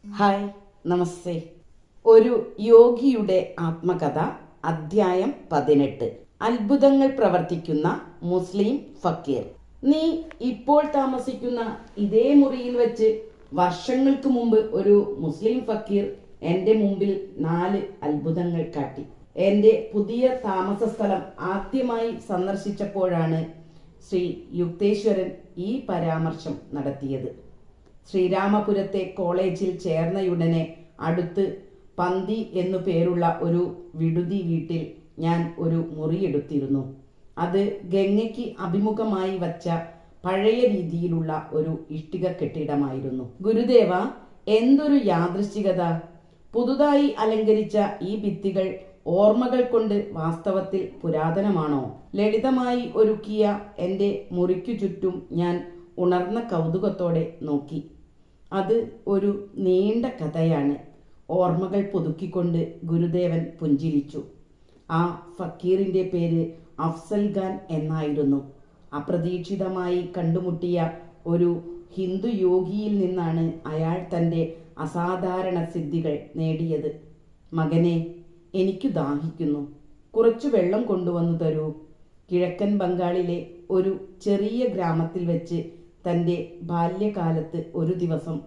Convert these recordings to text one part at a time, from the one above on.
Hi, നമസ്തേ. ഒരു യോഗിയുടെ ആത്മകഥ, അധ്യായം 18. അത്ഭുതങ്ങൾ പ്രവർത്തിക്കുന്ന മുസ്ലിം ഫക്കീർ. നീ ഇപ്പോൾ താമസിക്കുന്ന ഇതേ മുറിയിൽ വെച്ച് വർഷങ്ങൾക്ക് മുമ്പ് ഒരു മുസ്ലിം ഫക്കീർ എൻ്റെ മുമ്പിൽ 4 അത്ഭുതങ്ങൾ കാട്ടി. എൻ്റെ പുതിയ താമസ സ്ഥലം ആദ്യമായി സന്ദർശിച്ചപ്പോഴാണ് ശ്രീ യുക്തേശ്വരൻ ഈ പരാമർശം നടത്തിയത്. ശ്രീരാമപുരത്തെ കോളേജിൽ ചേർന്നയുടനെ അടുത്ത് പന്തി എന്നു പേരുള്ള ഒരു വിടുതി വീട്ടിൽ ഞാൻ ഒരു മുറിയെടുത്തിരുന്നു. അത് ഗംഗയ്ക്ക് അഭിമുഖമായി വച്ച പഴയ രീതിയിലുള്ള ഒരു ഇഷ്ടിക കെട്ടിടമായിരുന്നു. ഗുരുദേവ, എന്തൊരു യാദൃശ്ചികത! പുതുതായി അലങ്കരിച്ച ഈ ഭിത്തികൾ ഓർമ്മകൾ കൊണ്ട് വാസ്തവത്തിൽ പുരാതനമാണോ? ലളിതമായി ഒരുക്കിയ എൻ്റെ മുറിക്കു ചുറ്റും ഞാൻ ഉണർന്ന കൗതുകത്തോടെ നോക്കി. അത് ഒരു നീണ്ട കഥയാണ്. ഓർമ്മകൾ പുതുക്കിക്കൊണ്ട് ഗുരുദേവൻ പുഞ്ചിരിച്ചു. ആ ഫക്കീറിൻ്റെ പേര് അഫ്സൽ ഖാൻ എന്നായിരുന്നു. അപ്രതീക്ഷിതമായി കണ്ടുമുട്ടിയ ഒരു ഹിന്ദു യോഗിയിൽ നിന്നാണ് അയാൾ തൻ്റെ അസാധാരണ സിദ്ധികൾ നേടിയത്. മകനെ, എനിക്ക് ദാഹിക്കുന്നു, കുറച്ചു വെള്ളം കൊണ്ടുവന്നു തരൂ. കിഴക്കൻ ബംഗാളിലെ ഒരു ചെറിയ ഗ്രാമത്തിൽ വെച്ച് തൻ്റെ ബാല്യകാലത്ത് ഒരു ദിവസം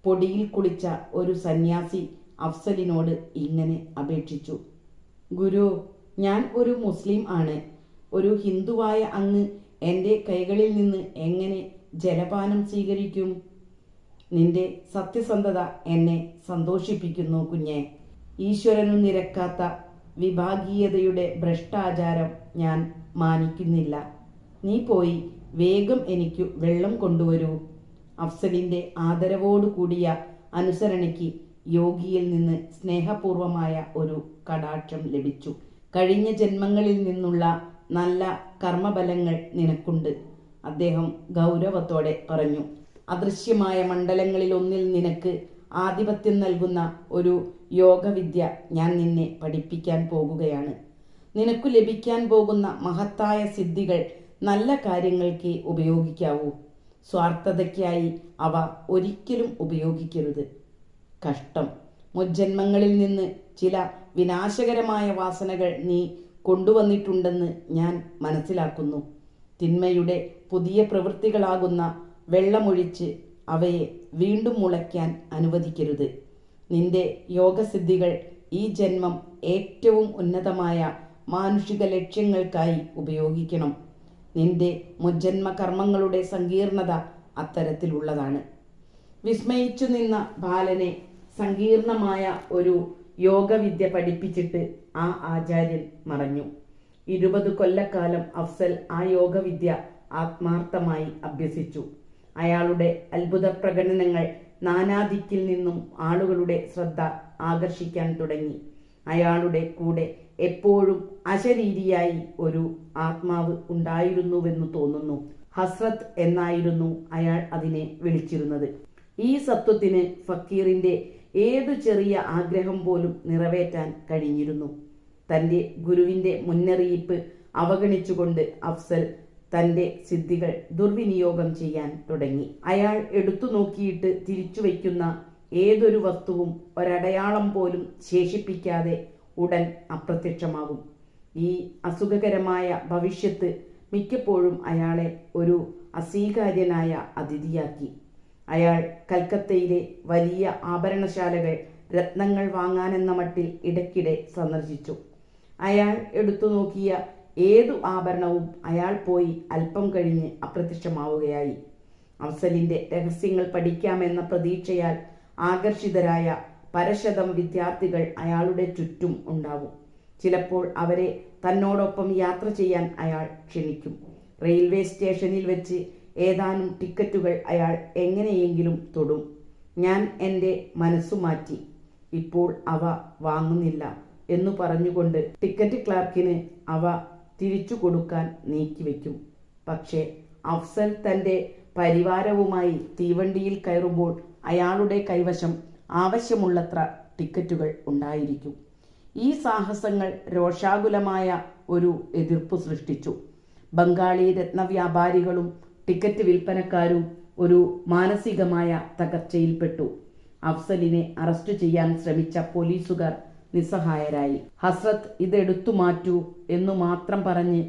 പൊടിയിൽ കുളിച്ച ഒരു സന്യാസി അഫ്സലിനോട് ഇങ്ങനെ അപേക്ഷിച്ചു: ഗുരു, ഞാൻ ഒരു മുസ്ലിം ആണ്. ഒരു ഹിന്ദുവായ അങ്ങ് എൻ്റെ കൈകളിൽ നിന്ന് എങ്ങനെ ജലപാനം സ്വീകരിക്കും? നിന്റെ സത്യസന്ധത എന്നെ സന്തോഷിപ്പിക്കുന്നു കുഞ്ഞെ. ഈശ്വരനു നിരക്കാത്ത വിഭാഗീയതയുടെ ഭ്രഷ്ടാചാരം ഞാൻ മാനിക്കുന്നില്ല. നീ പോയി വേഗം എനിക്ക് വെള്ളം കൊണ്ടുവരൂ. അഫ്സലിൻ്റെ ആദരവോടു കൂടിയ അനുസരണയ്ക്ക് യോഗിയിൽ നിന്ന് സ്നേഹപൂർവമായ ഒരു കടാക്ഷം ലഭിച്ചു. കഴിഞ്ഞ ജന്മങ്ങളിൽ നിന്നുള്ള നല്ല കർമ്മഫലങ്ങൾ നിനക്കുണ്ട്, അദ്ദേഹം ഗൗരവത്തോടെ പറഞ്ഞു. അദൃശ്യമായ മണ്ഡലങ്ങളിലൊന്നിൽ നിനക്ക് ആധിപത്യം നൽകുന്ന ഒരു യോഗവിദ്യ ഞാൻ നിന്നെ പഠിപ്പിക്കാൻ പോകുകയാണ്. നിനക്കു ലഭിക്കാൻ പോകുന്ന മഹത്തായ സിദ്ധികൾ നല്ല കാര്യങ്ങൾക്ക് ഉപയോഗിക്കാവൂ. സ്വാർത്ഥതയ്ക്കായി അവ ഒരിക്കലും ഉപയോഗിക്കരുത്. കഷ്ടം, മുജ്ജന്മങ്ങളിൽ നിന്ന് ചില വിനാശകരമായ വാസനകൾ നീ കൊണ്ടുവന്നിട്ടുണ്ടെന്ന് ഞാൻ മനസ്സിലാക്കുന്നു. തിന്മയുടെ പുതിയ പ്രവൃത്തികളാകുന്ന വെള്ളമൊഴിച്ച് അവയെ വീണ്ടും മുളയ്ക്കാൻ അനുവദിക്കരുത്. നിന്റെ യോഗസിദ്ധികൾ ഈ ജന്മം ഏറ്റവും ഉന്നതമായ മാനുഷിക ലക്ഷ്യങ്ങൾക്കായി ഉപയോഗിക്കണം. നിന്റെ മുജ്ജന്മ കർമ്മങ്ങളുടെ സങ്കീർണത അത്തരത്തിലുള്ളതാണ്. വിസ്മയിച്ചു നിന്ന ബാലനെ സങ്കീർണമായ ഒരു യോഗവിദ്യ പഠിപ്പിച്ചിട്ട് ആ ആചാര്യൻ മറഞ്ഞു. 20 കൊല്ലക്കാലം അഫ്സൽ ആ യോഗവിദ്യ ആത്മാർത്ഥമായി അഭ്യസിച്ചു. അയാളുടെ അത്ഭുത പ്രകടനങ്ങൾ നാനാദിക്കിൽ നിന്നും ആളുകളുടെ ശ്രദ്ധ ആകർഷിക്കാൻ തുടങ്ങി. അയാളുടെ കൂടെ എപ്പോഴും അശരീരിയായി ഒരു ആത്മാവ് ഉണ്ടായിരുന്നുവെന്നു തോന്നുന്നു. ഹസ്രത്ത് എന്നായിരുന്നു അയാൾ അതിനെ വിളിച്ചിരുന്നത്. ഈ സത്വത്തിന് ഫക്കീറിൻ്റെ ഏതു ചെറിയ ആഗ്രഹം പോലും നിറവേറ്റാൻ കഴിഞ്ഞിരുന്നു. തൻ്റെ ഗുരുവിൻ്റെ മുന്നറിയിപ്പ് അവഗണിച്ചുകൊണ്ട് അഫ്സൽ തൻ്റെ സിദ്ധികൾ ദുർവിനിയോഗം ചെയ്യാൻ തുടങ്ങി. അയാൾ എടുത്തു നോക്കിയിട്ട് തിരിച്ചു വയ്ക്കുന്ന ഏതൊരു വസ്തുവും ഒരടയാളം പോലും ശേഷിപ്പിക്കാതെ ഉടൻ അപ്രത്യക്ഷമാകും. ഈ അസുഖകരമായ ഭവിഷ്യത്ത് മിക്കപ്പോഴും അയാളെ ഒരു അസ്വീകാര്യനായ അതിഥിയാക്കി. അയാൾ കൽക്കത്തയിലെ വലിയ ആഭരണശാലകൾ രത്നങ്ങൾ വാങ്ങാനെന്ന മട്ടിൽ ഇടയ്ക്കിടെ സന്ദർശിച്ചു. അയാൾ എടുത്തു നോക്കിയ ഏതു ആഭരണവും അയാൾ പോയി അല്പം കഴിഞ്ഞ് അപ്രത്യക്ഷമാവുകയായി. അഫ്സലിൻ്റെ രഹസ്യങ്ങൾ പഠിക്കാമെന്ന പ്രതീക്ഷയാൽ ആകർഷിതരായ പരശതം വിദ്യാർത്ഥികൾ അയാളുടെ ചുറ്റും ഉണ്ടാവും. ചിലപ്പോൾ അവരെ തന്നോടൊപ്പം യാത്ര ചെയ്യാൻ അയാൾ ക്ഷണിക്കും. റെയിൽവേ സ്റ്റേഷനിൽ വെച്ച് ഏതാനും ടിക്കറ്റുകൾ അയാൾ എങ്ങനെയെങ്കിലും തൊടും. ഞാൻ എൻ്റെ മനസ്സു മാറ്റി, ഇപ്പോൾ അവ വാങ്ങുന്നില്ല എന്നു പറഞ്ഞുകൊണ്ട് ടിക്കറ്റ് ക്ലാർക്കിന് അവ തിരിച്ചു കൊടുക്കാൻ നീക്കിവെക്കും. പക്ഷേ അഫ്സൽ തൻ്റെ പരിവാരവുമായി തീവണ്ടിയിൽ കയറുമ്പോൾ അയാളുടെ കൈവശം ആവശ്യമുള്ളത്ര ടിക്കറ്റുകൾ ഉണ്ടായിരിക്കും. ഈ സാഹസങ്ങൾ രോഷാകുലമായ ഒരു എതിർപ്പ് സൃഷ്ടിച്ചു. ബംഗാളി രത്നവ്യാപാരികളും ടിക്കറ്റ് വിൽപ്പനക്കാരും ഒരു മാനസികമായ തകർച്ചയിൽപ്പെട്ടു. അഫ്സലിനെ അറസ്റ്റ് ചെയ്യാൻ ശ്രമിച്ച പോലീസുകാർ നിസ്സഹായരായി. ഹസ്രത്ത് ഇതെടുത്തു മാറ്റൂ എന്നു മാത്രം പറഞ്ഞ്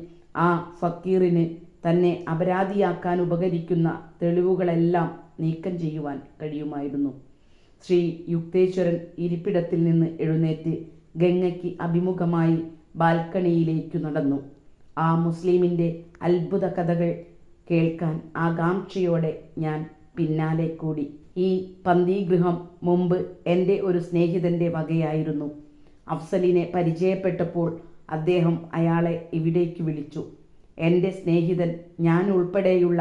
ആ ഫക്കീറിന് തന്നെ അപരാധിയാക്കാൻ ഉപകരിക്കുന്ന തെളിവുകളെല്ലാം നീക്കം ചെയ്യുവാൻ കഴിയുമായിരുന്നു. ശ്രീ യുക്തേശ്വരൻ ഇരിപ്പിടത്തിൽ നിന്ന് എഴുന്നേറ്റ് ഗംഗയ്ക്ക് അഭിമുഖമായി ബാൽക്കണിയിലേക്കു നടന്നു. ആ മുസ്ലിമിൻ്റെ അത്ഭുത കഥകൾ കേൾക്കാൻ ആകാംക്ഷയോടെ ഞാൻ പിന്നാലെ കൂടി. ഈ പന്തീഗൃഹം മുമ്പ് എൻ്റെ ഒരു സ്നേഹിതൻ്റെ വകയായിരുന്നു. അഫ്സലിനെ പരിചയപ്പെട്ടപ്പോൾ അദ്ദേഹം അയാളെ ഇവിടേക്ക് വിളിച്ചു. എൻ്റെ സ്നേഹിതൻ ഞാൻ ഉൾപ്പെടെയുള്ള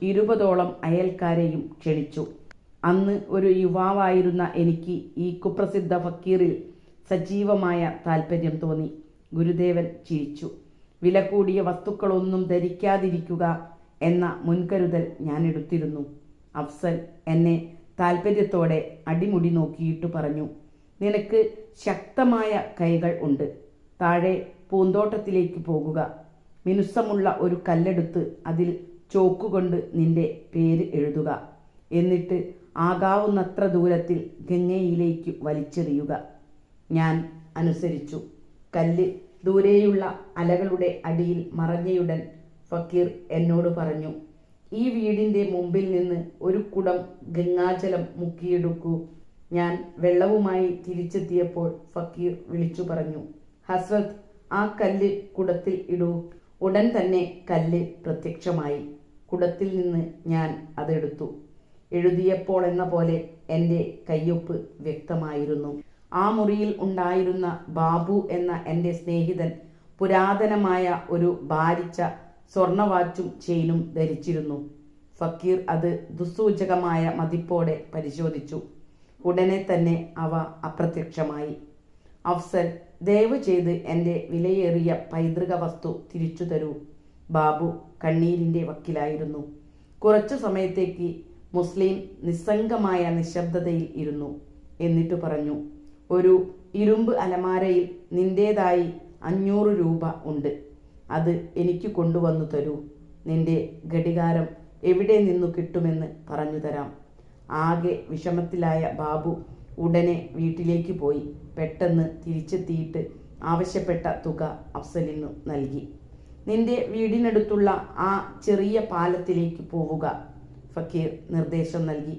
20ഓളം അയൽക്കാരെയും ക്ഷണിച്ചു. അന്ന് ഒരു യുവാവായിരുന്ന എനിക്ക് ഈ കുപ്രസിദ്ധ ഫക്കീറിൽ സജീവമായ താല്പര്യം തോന്നി. ഗുരുദേവൻ ചിരിച്ചു. വില കൂടിയ വസ്തുക്കളൊന്നും ധരിക്കാതിരിക്കുക എന്ന മുൻകരുതൽ ഞാൻ എടുത്തിരുന്നു. അഫ്സൽ എന്നെ താല്പര്യത്തോടെ അടിമുടി നോക്കിയിട്ട് പറഞ്ഞു, നിനക്ക് ശക്തമായ കൈകൾ ഉണ്ട്. താഴെ പൂന്തോട്ടത്തിലേക്ക് പോകുക. മിനുസമുള്ള ഒരു കല്ലെടുത്ത് അതിൽ ചോക്കുകൊണ്ട് നിന്റെ പേര് എഴുതുക. എന്നിട്ട് ആകാവുന്നത്ര ദൂരത്തിൽ ഗംഗയിലേക്ക് വലിച്ചെറിയുക. ഞാൻ അനുസരിച്ചു. കല്ല് ദൂരെയുള്ള അലകളുടെ അടിയിൽ മറഞ്ഞയുടൻ ഫക്കീർ എന്നോട് പറഞ്ഞു, ഈ വീടിൻ്റെ മുമ്പിൽ നിന്ന് ഒരു കുടം ഗംഗാജലം മുക്കിയെടുക്കൂ. ഞാൻ വെള്ളവുമായി തിരിച്ചെത്തിയപ്പോൾ ഫക്കീർ വിളിച്ചു പറഞ്ഞു, ഹസ്രത്ത്, ആ കല്ല് കുടത്തിൽ ഇടൂ. ഉടൻ തന്നെ കല്ല് പ്രത്യക്ഷമായി. കുടത്തിൽ നിന്ന് ഞാൻ അതെടുത്തു. എഴുതിയപ്പോൾ എന്ന പോലെ എൻ്റെ കയ്യൊപ്പ് വ്യക്തമായിരുന്നു. ആ മുറിയിൽ ഉണ്ടായിരുന്ന ബാബു എന്ന എൻ്റെ സ്നേഹിതൻ പുരാതനമായ ഒരു ഭാരിച്ച സ്വർണവാച്ചും ചെയിനും ധരിച്ചിരുന്നു. ഫക്കീർ അത് ദുസ്സൂചകമായ മതിപ്പോടെ പരിശോധിച്ചു. ഉടനെ തന്നെ അവ അപ്രത്യക്ഷമായി. അഫ്സൽ, ദയവ് ചെയ്ത് എൻ്റെ വിലയേറിയ പൈതൃക വസ്തു തിരിച്ചു തരൂ. ബാബു കണ്ണീരിൻ്റെ വക്കിലായിരുന്നു. കുറച്ചു സമയത്തേക്ക് മുസ്ലിം നിസ്സംഗമായ നിശബ്ദതയിൽ ഇരുന്നു. എന്നിട്ട് പറഞ്ഞു, ഒരു ഇരുമ്പ് അലമാരയിൽ നിന്റേതായി 500 രൂപ ഉണ്ട്. അത് എനിക്ക് കൊണ്ടുവന്നു തരൂ. നിന്റെ ഘടികാരം എവിടെ നിന്നു കിട്ടുമെന്ന് പറഞ്ഞു തരാം. ആകെ വിഷമത്തിലായ ബാബു ഉടനെ വീട്ടിലേക്ക് പോയി. പെട്ടെന്ന് തിരിച്ചെത്തിയിട്ട് ആവശ്യപ്പെട്ട തുക അഫ്സലിനു നൽകി. നിന്റെ വീടിനടുത്തുള്ള ആ ചെറിയ പാലത്തിലേക്ക് പോവുക, ഫക്കീർ നിർദ്ദേശം നൽകി.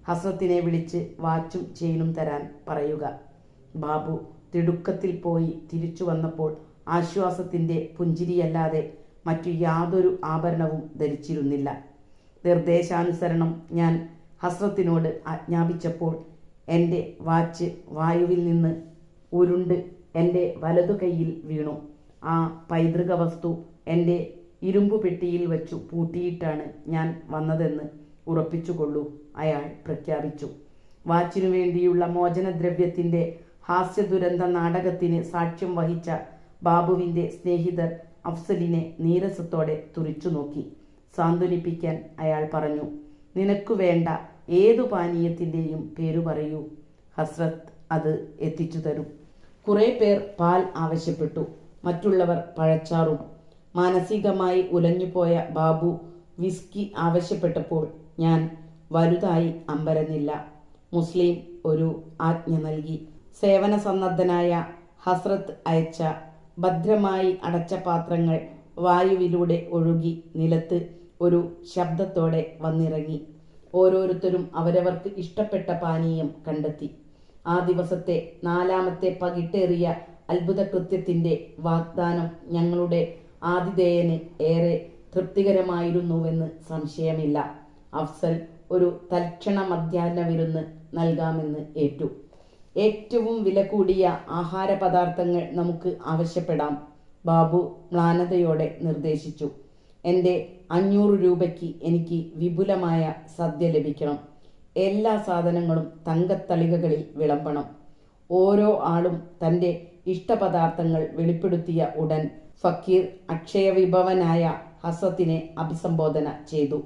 ഹസ്രത്തിനെ വിളിച്ച് വാച്ചും ചെയിനും തരാൻ പറയുക. ബാബു തിടുക്കത്തിൽ പോയി തിരിച്ചു വന്നപ്പോൾ ആശ്വാസത്തിൻ്റെ പുഞ്ചിരിയല്ലാതെ മറ്റു യാതൊരു ആഭരണവും ധരിച്ചിരുന്നില്ല. നിർദ്ദേശാനുസരണം ഞാൻ ഹസ്രത്തിനോട് ആജ്ഞാപിച്ചപ്പോൾ എൻ്റെ വാച്ച് വായുവിൽ നിന്ന് ഉരുണ്ട് എൻ്റെ വലതു കൈയിൽ വീണു. ആ പൈതൃക വസ്തു എൻ്റെ ഇരുമ്പു പെട്ടിയിൽ വച്ചു പൂട്ടിയിട്ടാണ് ഞാൻ വന്നതെന്ന് ഉറപ്പിച്ചുകൊള്ളൂ, അയാൾ പ്രഖ്യാപിച്ചു. വാച്ചിനു വേണ്ടിയുള്ള മോചനദ്രവ്യത്തിൻ്റെ ഹാസ്യദുരന്ത നാടകത്തിന് സാക്ഷ്യം വഹിച്ച ബാബുവിൻ്റെ സ്നേഹിതർ അഫ്സലിനെ നീരസത്തോടെ തുറിച്ചു നോക്കി. സാന്ത്വനിപ്പിക്കാൻ അയാൾ പറഞ്ഞു, നിനക്കു വേണ്ട ഏതു പാനീയത്തിൻ്റെയും പേരു പറയൂ, ഹസ്രത്ത് അത് എത്തിച്ചു തരും. കുറേ പേർ പാൽ ആവശ്യപ്പെട്ടു. മറ്റുള്ളവർ പഴച്ചാറും. മാനസികമായി ഉലഞ്ഞുപോയ ബാബു വിസ്കി ആവശ്യപ്പെട്ടപ്പോൾ ഞാൻ വലുതായി അമ്പരന്നില്ല. മുസ്ലിം ഒരു ആജ്ഞ നൽകി. സേവന സന്നദ്ധനായ ഹസ്രത്ത് അയച്ച ഭദ്രമായി അടച്ച പാത്രങ്ങൾ വായുവിലൂടെ ഒഴുകി നിലത്ത് ഒരു ശബ്ദത്തോടെ വന്നിറങ്ങി. ഓരോരുത്തരും അവരവർക്ക് ഇഷ്ടപ്പെട്ട പാനീയം കണ്ടെത്തി. ആ ദിവസത്തെ 4ാമത്തെ പകിട്ടേറിയ അത്ഭുത കൃത്യത്തിൻ്റെ വാഗ്ദാനം ഞങ്ങളുടെ ആതിഥേയന് ഏറെ തൃപ്തികരമായിരുന്നുവെന്ന് സംശയമില്ല. അഫ്സൽ ഒരു തൽക്ഷണ മധ്യാഹ്ന വിരുന്ന് നൽകാമെന്ന് ഏറ്റു. ഏറ്റവും വില കൂടിയ ആഹാര പദാർത്ഥങ്ങൾ നമുക്ക് ആവശ്യപ്പെടാം, ബാബു മ്ലാനതയോടെ നിർദ്ദേശിച്ചു. എൻ്റെ 500 രൂപയ്ക്ക് എനിക്ക് വിപുലമായ സദ്യ ലഭിക്കണം. എല്ലാ സാധനങ്ങളും തങ്കത്തളികകളിൽ വിളമ്പണം. ഓരോ ആളും തൻ്റെ ഇഷ്ടപദാർത്ഥങ്ങൾ വെളിപ്പെടുത്തിയ ഉടൻ ഫക്കീർ അക്ഷയവിഭവനായ ഹസത്തിനെ അഭിസംബോധന ചെയ്തു.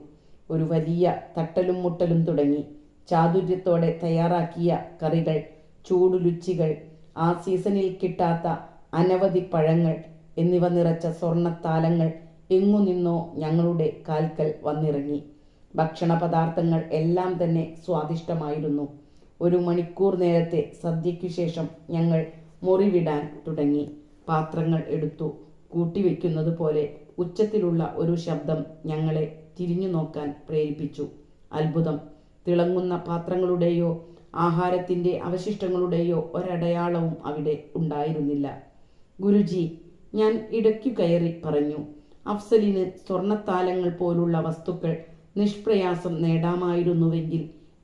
ഒരു വലിയ തട്ടലും മുട്ടലും തുടങ്ങി. ചാതുര്യത്തോടെ തയ്യാറാക്കിയ കറികൾ, ചൂടുലുച്ചികൾ, ആ സീസണിൽ കിട്ടാത്ത അനവധി പഴങ്ങൾ എന്നിവ നിറച്ച സ്വർണ്ണത്താലങ്ങൾ എങ്ങു നിന്നോ ഞങ്ങളുടെ കാൽക്കൽ വന്നിറങ്ങി. ഭക്ഷണ പദാർത്ഥങ്ങൾ എല്ലാം തന്നെ സ്വാദിഷ്ടമായിരുന്നു. 1 മണിക്കൂർ നേരത്തെ സദ്യയ്ക്കു ശേഷം ഞങ്ങൾ മുറിവിടാൻ തുടങ്ങി. പാത്രങ്ങൾ എടുത്തു കൂട്ടിവെക്കുന്നത് പോലെ ഉച്ചത്തിലുള്ള ഒരു ശബ്ദം ഞങ്ങളെ തിരിഞ്ഞു നോക്കാൻ പ്രേരിപ്പിച്ചു. അത്ഭുതം! തിളങ്ങുന്ന പാത്രങ്ങളുടെയോ ആഹാരത്തിൻ്റെ അവശിഷ്ടങ്ങളുടെയോ ഒരടയാളവും അവിടെ ഉണ്ടായിരുന്നില്ല. ഗുരുജി, ഞാൻ ഇടയ്ക്കു കയറി പറഞ്ഞു, അഫ്സലിന് സ്വർണത്താലങ്ങൾ പോലുള്ള വസ്തുക്കൾ നിഷ്പ്രയാസം നേടാമായിരുന്നുവെങ്കിൽ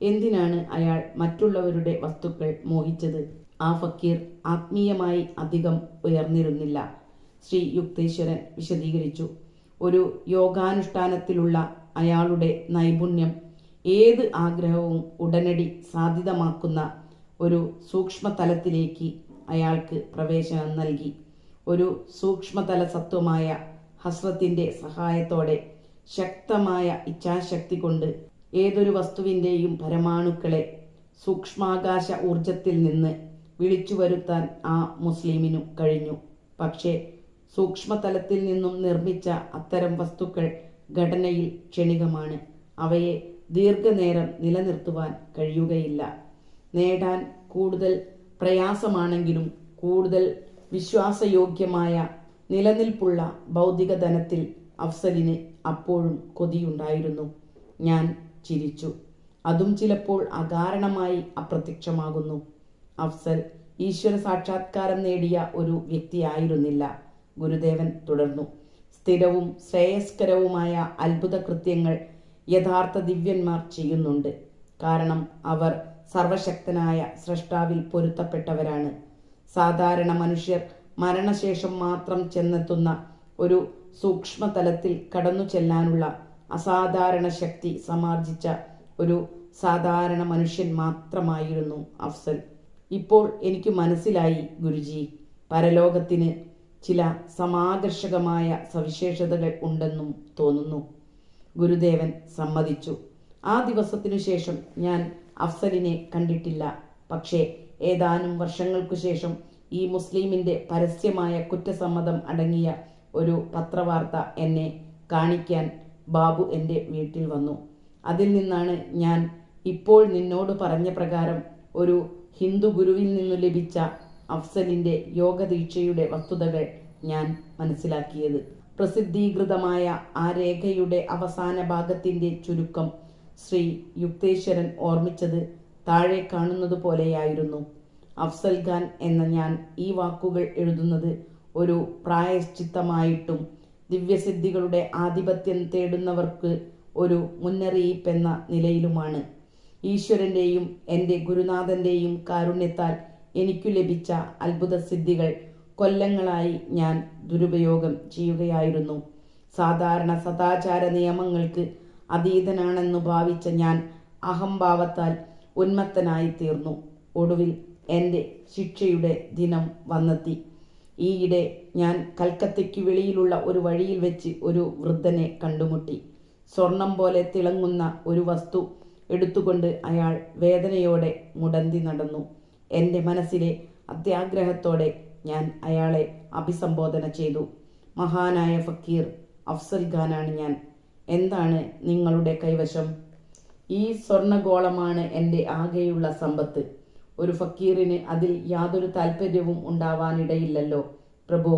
എന്തിനാണ് അയാൾ മറ്റുള്ളവരുടെ വസ്തുക്കൾ മോഹിച്ചത്? ആ ഫക്കീർ ആത്മീയമായി അധികം ഉയർന്നിരുന്നില്ല, ശ്രീ യുക്തേശ്വരൻ വിശദീകരിച്ചു. ഒരു യോഗാനുഷ്ഠാനത്തിലുള്ള അയാളുടെ നൈപുണ്യം ഏത് ആഗ്രഹവും ഉടനടി സാധ്യതമാക്കുന്ന ഒരു സൂക്ഷ്മതലത്തിലേക്ക് അയാൾക്ക് പ്രവേശനം നൽകി. ഒരു സൂക്ഷ്മതല സത്വമായ ഹസ്രത്തിൻ്റെ സഹായത്തോടെ ശക്തമായ ഇച്ഛാശക്തി കൊണ്ട് ഏതൊരു വസ്തുവിൻ്റെയും പരമാണുക്കളെ സൂക്ഷ്മാകാശ ഊർജത്തിൽ നിന്ന് വിളിച്ചു വരുത്താൻ ആ മുസ്ലിമിനു കഴിഞ്ഞു. പക്ഷേ സൂക്ഷ്മതലത്തിൽ നിന്നും നിർമ്മിച്ച അത്തരം വസ്തുക്കൾ ഘടനയിൽ ക്ഷണികമാണ്. അവയെ ദീർഘനേരം നിലനിർത്തുവാൻ കഴിയുകയില്ല. നേടാൻ കൂടുതൽ പ്രയാസമാണെങ്കിലും കൂടുതൽ വിശ്വാസയോഗ്യമായ നിലനിൽപ്പുള്ള ഭൗതിക ധനത്തിൽ അഫ്സലിന് അപ്പോഴും കൊതിയുണ്ടായിരുന്നു. ഞാൻ ചിരിച്ചു. അതും ചിലപ്പോൾ അകാരണമായി അപ്രത്യക്ഷമാകുന്നു. അഫ്സൽ ഈശ്വര സാക്ഷാത്കാരം നേടിയ ഒരു വ്യക്തിയായിരുന്നില്ല, ഗുരുദേവൻ തുടർന്നു. സ്ഥിരവും ശ്രേയസ്കരവുമായ അത്ഭുത കൃത്യങ്ങൾ യഥാർത്ഥ ദിവ്യന്മാർ ചെയ്യുന്നുണ്ട്. കാരണം അവർ സർവശക്തനായ സ്രഷ്ടാവിൽ പൊരുത്തപ്പെട്ടവരാണ്. സാധാരണ മനുഷ്യർ മരണശേഷം മാത്രം ചെന്നെത്തുന്ന ഒരു സൂക്ഷ്മതലത്തിൽ കടന്നു ചെല്ലാനുള്ള അസാധാരണ ശക്തി സമാർജിച്ച ഒരു സാധാരണ മനുഷ്യൻ മാത്രമായിരുന്നു അഫ്സൽ. ഇപ്പോൾ എനിക്ക് മനസ്സിലായി ഗുരുജി, പരലോകത്തിന് ചില സമാകർഷകമായ സവിശേഷതകൾ ഉണ്ടെന്നും തോന്നുന്നു. ഗുരുദേവൻ സമ്മതിച്ചു. ആ ദിവസത്തിനു ശേഷം ഞാൻ അഫ്സലിനെ കണ്ടിട്ടില്ല. പക്ഷേ ഏതാനും വർഷങ്ങൾക്കു ശേഷം ഈ മുസ്ലിമിൻ്റെ പരസ്യമായ കുറ്റസമ്മതം അടങ്ങിയ ഒരു പത്രവാർത്ത എന്നെ കാണിക്കാൻ ബാബു എൻ്റെ വീട്ടിൽ വന്നു. അതിൽ നിന്നാണ് ഞാൻ ഇപ്പോൾ നിന്നോട് പറഞ്ഞ പ്രകാരം ഒരു ഹിന്ദു ഗുരുവിൽ നിന്നു ലഭിച്ച അഫ്സലിൻ്റെ യോഗദീക്ഷയുടെ വസ്തുതകൾ ഞാൻ മനസ്സിലാക്കിയത്. പ്രസിദ്ധീകൃതമായ ആ രേഖയുടെ അവസാന ഭാഗത്തിൻ്റെ ചുരുക്കം ശ്രീ യുക്തേശ്വരൻ ഓർമ്മിച്ചത് താഴെ കാണുന്നത് പോലെയായിരുന്നു. അഫ്സൽ ഖാൻ എന്ന ഞാൻ ഈ വാക്കുകൾ എഴുതുന്നത് ഒരു പ്രായശ്ചിത്തമായിട്ടും ദിവ്യസിദ്ധികളുടെ ആധിപത്യം തേടുന്നവർക്ക് ഒരു മുന്നറിയിപ്പെന്ന നിലയിലുമാണ്. ഈശ്വരൻ്റെയും എൻ്റെ ഗുരുനാഥൻ്റെയും കാരുണ്യത്താൽ എനിക്കു ലഭിച്ച അത്ഭുത സിദ്ധികൾ കൊല്ലങ്ങളായി ഞാൻ ദുരുപയോഗം ചെയ്യുകയായിരുന്നു. സാധാരണ സദാചാര നിയമങ്ങൾക്ക് അതീതനാണെന്നു ഭാവിച്ച ഞാൻ അഹംഭാവത്താൽ ഉന്മത്തനായി തീർന്നു. ഒടുവിൽ എൻ്റെ ശിക്ഷയുടെ ദിനം വന്നെത്തി. ഈയിടെ ഞാൻ കൽക്കത്തയ്ക്ക് വെളിയിലുള്ള ഒരു വഴിയിൽ വെച്ച് ഒരു വൃദ്ധനെ കണ്ടുമുട്ടി. സ്വർണം പോലെ തിളങ്ങുന്ന ഒരു വസ്തു എടുത്തുകൊണ്ട് അയാൾ വേദനയോടെ മുടന്തി നടന്നു. എൻ്റെ മനസ്സിലെ അത്യാഗ്രഹത്തോടെ ഞാൻ അയാളെ അഭിസംബോധന ചെയ്തു. മഹാനായ ഫക്കീർ അഫ്സൽ ഖാനാണ് ഞാൻ. എന്താണ് നിങ്ങളുടെ കൈവശം? ഈ സ്വർണഗോളമാണ് എൻ്റെ ആകെയുള്ള സമ്പത്ത്. ഒരു ഫക്കീറിന് അതിൽ യാതൊരു താല്പര്യവും ഉണ്ടാവാനിടയില്ലല്ലോ പ്രഭു.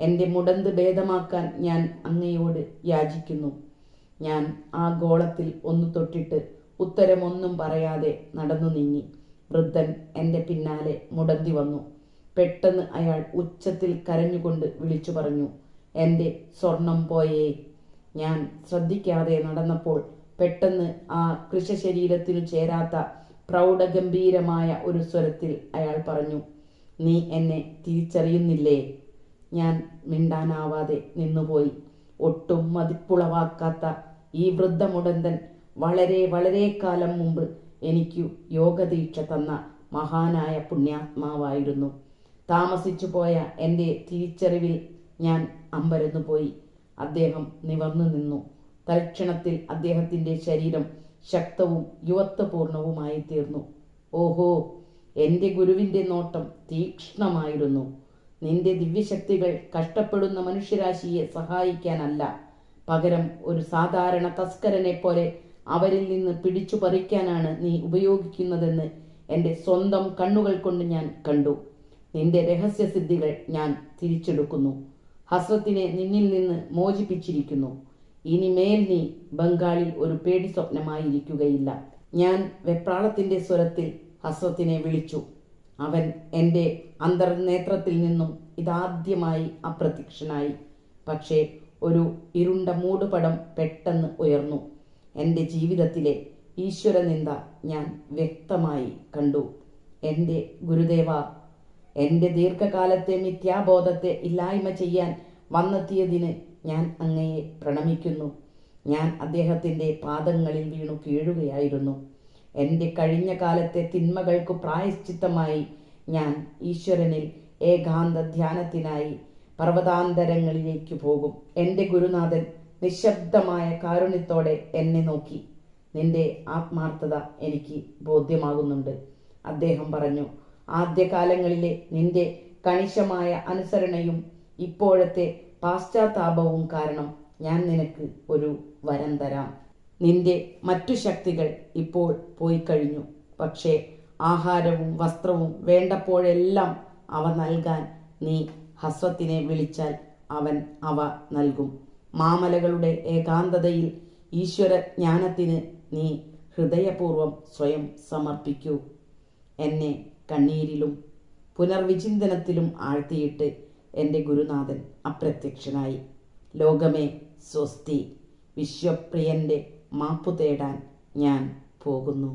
എൻ്റെ മുടന്ത് ഭേദമാക്കാൻ ഞാൻ അങ്ങയോട് യാചിക്കുന്നു. ഞാൻ ആ ഗോളത്തിൽ ഒന്ന് തൊട്ടിട്ട് ഉത്തരമൊന്നും പറയാതെ നടന്നു നീങ്ങി. വൃദ്ധൻ എൻ്റെ പിന്നാലെ മുടന്തി വന്നു. പെട്ടെന്ന് അയാൾ ഉച്ചത്തിൽ കരഞ്ഞുകൊണ്ട് വിളിച്ചു പറഞ്ഞു, എൻ്റെ സ്വർണം പോയേ. ഞാൻ ശ്രദ്ധിക്കാതെ നടന്നപ്പോൾ പെട്ടെന്ന് ആ കൃശശരീരത്തിനു ചേരാത്ത പ്രൗഢഗംഭീരമായ ഒരു സ്വരത്തിൽ അയാൾ പറഞ്ഞു, നീ എന്നെ തിരിച്ചറിയുന്നില്ലേ? ഞാൻ മിണ്ടാനാവാതെ നിന്നുപോയി. ഒട്ടും മതിപ്പുളവാക്കാത്ത ഈ വൃദ്ധമുടന്തൻ വളരെ വളരെ കാലം മുമ്പ് എനിക്കു യോഗദീക്ഷ തന്ന മഹാനായ പുണ്യാത്മാവായിരുന്നു. താമസിച്ചു പോയ എൻ്റെ തിരിച്ചറിവിൽ ഞാൻ അമ്പരന്നു പോയി. അദ്ദേഹം നിവർന്നു നിന്നു. തൽക്ഷണത്തിൽ അദ്ദേഹത്തിൻ്റെ ശരീരം ശക്തവും യുവത്വപൂർണവുമായി തീർന്നു. ഓഹോ, എൻ്റെ ഗുരുവിൻ്റെ നോട്ടം തീക്ഷ്ണമായിരുന്നു. നിന്റെ ദിവ്യശക്തികൾ കഷ്ടപ്പെടുന്ന മനുഷ്യരാശിയെ സഹായിക്കാനല്ല, പകരം ഒരു സാധാരണ തസ്കരനെ പോലെ അവരിൽ നിന്ന് പിടിച്ചു പറിക്കാനാണ് നീ ഉപയോഗിക്കുന്നതെന്ന് എൻ്റെ സ്വന്തം കണ്ണുകൾ കൊണ്ട് ഞാൻ കണ്ടു. നിന്റെ രഹസ്യസിദ്ധികൾ ഞാൻ തിരിച്ചെടുക്കുന്നു. ഹസ്രത്തിനെ നിന്നിൽ നിന്ന് മോചിപ്പിച്ചിരിക്കുന്നു. ഇനിമേൽ നീ ബംഗാളിൽ ഒരു പേടി സ്വപ്നമായിരിക്കുകയില്ല. ഞാൻ വെപ്രാളത്തിൻ്റെ സ്വരത്തിൽ ഹസ്രത്തിനെ വിളിച്ചു. അവൻ എൻ്റെ അന്തർനേത്രത്തിൽ നിന്നും ഇതാദ്യമായി അപ്രത്യക്ഷനായി. പക്ഷേ ഒരു ഇരുണ്ട മൂടുപടം പെട്ടെന്ന് ഉയർന്നു. എൻ്റെ ജീവിതത്തിലെ ഈശ്വരനിന്ദ ഞാൻ വ്യക്തമായി കണ്ടു. എൻ്റെ ഗുരുദേവ, എൻ്റെ ദീർഘകാലത്തെ മിഥ്യാബോധത്തെ ഇല്ലായ്മ ചെയ്യാൻ വന്നെത്തിയതിന് ഞാൻ അങ്ങയെ പ്രണമിക്കുന്നു. ഞാൻ അദ്ദേഹത്തിൻ്റെ പാദങ്ങളിൽ വീണു കീഴുകയായിരുന്നു. എൻ്റെ കഴിഞ്ഞ കാലത്തെ തിന്മകൾക്ക് പ്രായശ്ചിത്തമായി ഞാൻ ഈശ്വരനിൽ ഏകാന്ത ധ്യാനത്തിനായി പർവ്വതാന്തരങ്ങളിലേക്ക് പോകും. എൻ്റെ ഗുരുനാഥൻ നിശബ്ദമായ കാരുണ്യത്തോടെ എന്നെ നോക്കി. നിന്റെ ആത്മാർത്ഥത എനിക്ക് ബോധ്യമാകുന്നുണ്ട്, അദ്ദേഹം പറഞ്ഞു. ആദ്യകാലങ്ങളിലെ നിന്റെ കണിശമായ അനുസരണയും ഇപ്പോഴത്തെ പാശ്ചാത്താപവും കാരണം ഞാൻ നിനക്ക് ഒരു വരം തരാം. നിന്റെ മറ്റു ശക്തികൾ ഇപ്പോൾ പോയി കഴിഞ്ഞു. പക്ഷേ ആഹാരവും വസ്ത്രവും വേണ്ടപ്പോഴെല്ലാം അവ നൽകാൻ നീ ഹസ്രത്തിനെ വിളിച്ചാൽ അവൻ അവ നൽകും. മാമലകളുടെ ഏകാന്തതയിൽ ഈശ്വര ജ്ഞാനത്തിന് നീ ഹൃദയപൂർവം സ്വയം സമർപ്പിക്കൂ. എന്നെ കണ്ണീരിലും പുനർവിചിന്തനത്തിലും ആഴ്ത്തിയിട്ട് എൻ്റെ ഗുരുനാഥൻ അപ്രത്യക്ഷനായി. ലോകമേ സ്വസ്തി. വിശ്വപ്രിയൻ്റെ മാപ്പു തേടാൻ ഞാൻ പോകുന്നു.